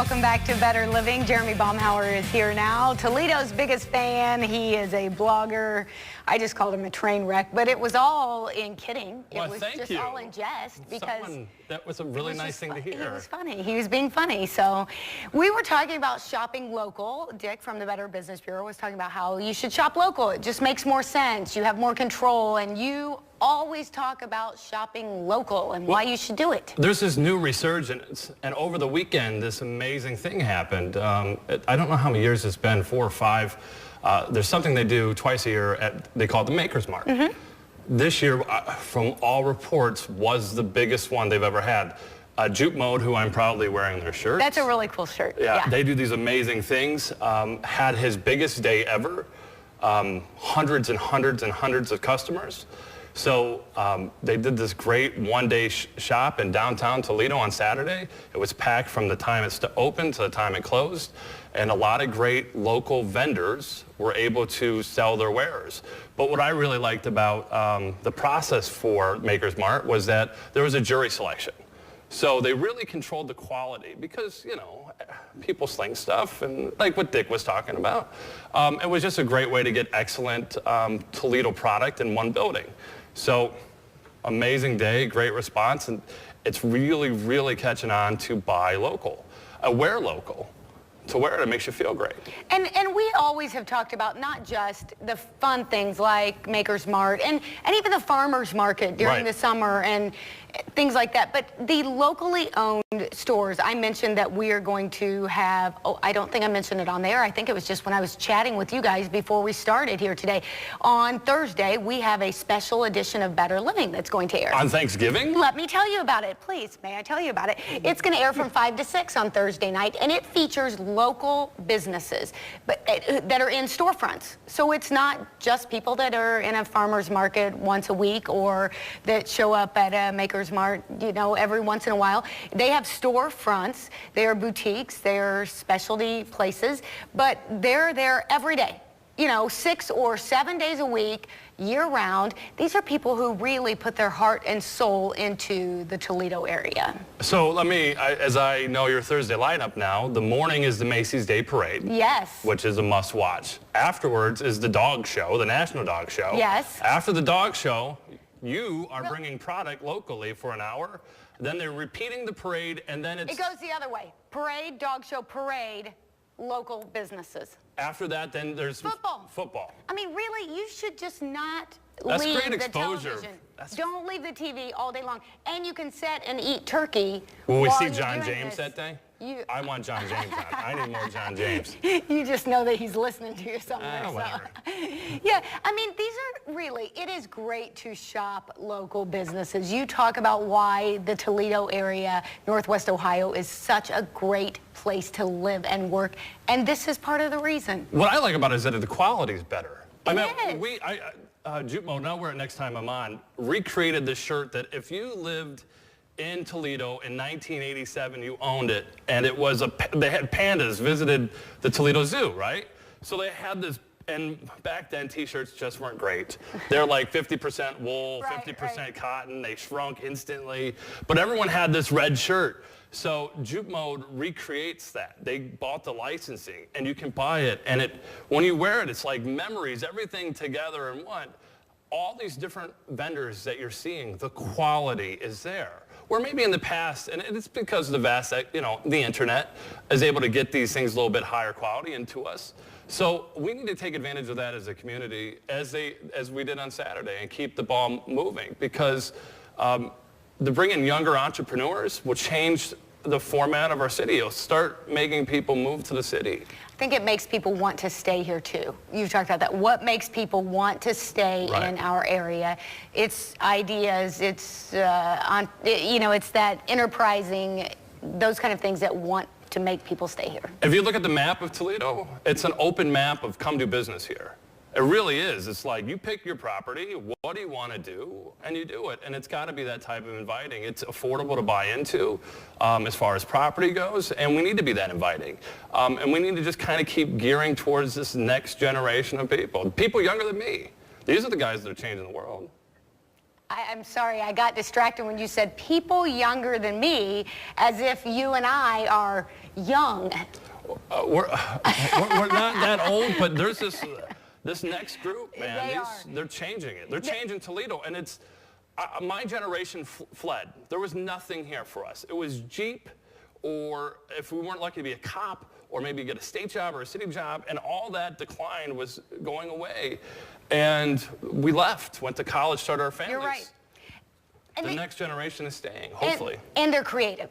Welcome back to Better Living. Jeremy Baumhower is here now. Toledo's biggest fan. He is a blogger. I just called him a train wreck, but it was all in kidding. Well, it was thank just you. all in jest because that was a really nice thing to hear. He was funny. He was being funny. So we were talking about shopping local. Dick from the Better Business Bureau was talking about how you should shop local. It just makes more sense. You have more control, and you always talk about shopping local and why you should do it. There's this new resurgence, and over the weekend, this amazing thing happened. I don't know how many years it's been, 4 or 5. There's something they do twice a year they call it the Maker's Mark. This year, from all reports, was the biggest one they've ever had. Juke Mode, who I'm proudly wearing their shirt. That's a really cool shirt. Yeah, they do these amazing things. Had his biggest day ever. Hundreds and hundreds and hundreds of customers. So they did this great one-day shop in downtown Toledo on Saturday. It was packed from the time it opened to the time it closed. And a lot of great local vendors were able to sell their wares. But what I really liked about the process for Maker's Mart was that there was a jury selection. So they really controlled the quality because, you know, people sling stuff, and like what Dick was talking about. It was just a great way to get excellent Toledo product in one building. So amazing day, great response, and it's really, really catching on to buy local, wear local. To wear it makes you feel great. And we always have talked about not just the fun things like Maker's Mart and even the farmers market during the summer and things like that, but the locally owned stores. I mentioned that we are going to have, I don't think I mentioned it on there. I think it was just when I was chatting with you guys before we started here today. On Thursday, we have a special edition of Better Living that's going to air. On Thanksgiving? Let me tell you about it, please. May I tell you about it? It's going to air from 5 to 6 on Thursday night, and it features local businesses that are in storefronts. So it's not just people that are in a farmer's market once a week or that show up at a Maker's Mart, you know, every once in a while. They have storefronts, they are boutiques, they are specialty places, but they're there every day. You know, 6 or 7 days a week, year-round. These are people who really put their heart and soul into the Toledo area. So as I know your Thursday lineup now, the morning is the Macy's Day Parade. Yes. Which is a must-watch. Afterwards is the dog show, the National Dog Show. Yes. After the dog show, you are bringing product locally for an hour. Then they're repeating the parade, and then it goes the other way. Parade, dog show, parade, local businesses. After that, then there's football. I mean, really, you should just not That's leave great the exposure. television. Don't leave the TV all day long. And you can sit and eat turkey. Will we while see you're John doing James this. that day? I want John James on. I need more John James. You just know that he's listening to you somewhere. Whatever. Yeah, I mean, these are really, it is great to shop local businesses. You talk about why the Toledo area, Northwest Ohio, is such a great place to live and work, and this is part of the reason. What I like about it is that the quality is better. Juke Mode, now wear it next time I'm on, recreated this shirt that if you lived in Toledo in 1987, you owned it, and it was they had pandas visited the Toledo Zoo, right? So they had this, and back then t-shirts just weren't great. They're like 50% wool, 50% cotton. They shrunk instantly, but everyone had this red shirt. So Juke Mode recreates that. They bought the licensing, and you can buy it, and when you wear it, it's like memories, everything together in one. All these different vendors that you're seeing, the quality is there. Where maybe in the past, and it's because of the vast, you know, the internet is able to get these things a little bit higher quality into us. So we need to take advantage of that as a community, as we did on Saturday, and keep the ball moving, because to bring in younger entrepreneurs will change the format of our city. It'll start making people move to the city. I think it makes people want to stay here too. You've talked about that. What makes people want to stay in our area? It's ideas, it's you know, it's that enterprising, those kind of things that want to make people stay here. If you look at the map of Toledo, it's an open map of come do business here. It really is. It's like you pick your property, what do you want to do, and you do it. And it's got to be that type of inviting. It's affordable to buy into as far as property goes, and we need to be that inviting. And we need to just kind of keep gearing towards this next generation of people. People younger than me. These are the guys that are changing the world. I'm sorry, I got distracted when you said people younger than me, as if you and I are young. We're not that old, but there's this next group, man. They're changing it. They're changing Toledo, and it's my generation fled. There was nothing here for us. It was Jeep, or if we weren't lucky to be a cop, or maybe get a state job or a city job, and all that decline was going away. And we left, went to college, started our families. You're right. And the next generation is staying, hopefully. And they're creative.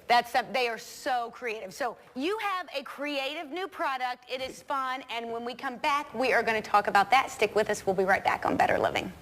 They are so creative. So you have a creative new product. It is fun. And when we come back, we are going to talk about that. Stick with us. We'll be right back on Better Living.